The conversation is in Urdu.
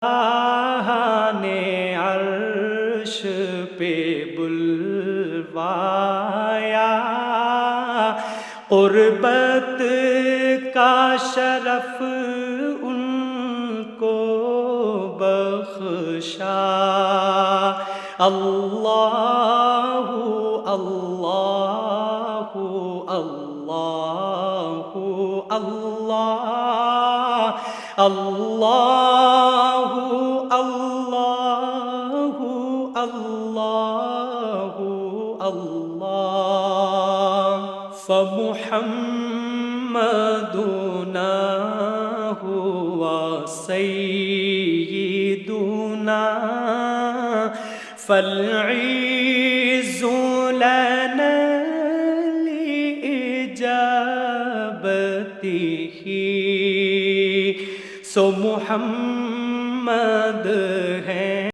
نے عرش پہ بلوایا، قربت کا شرف ان کو بخشا۔ اللہ اللہ اللہ اللہ اللہ اللہ اللہ اللہ فمحمدنا هو سیدنا فالعز لنا لإجابته، سو محمد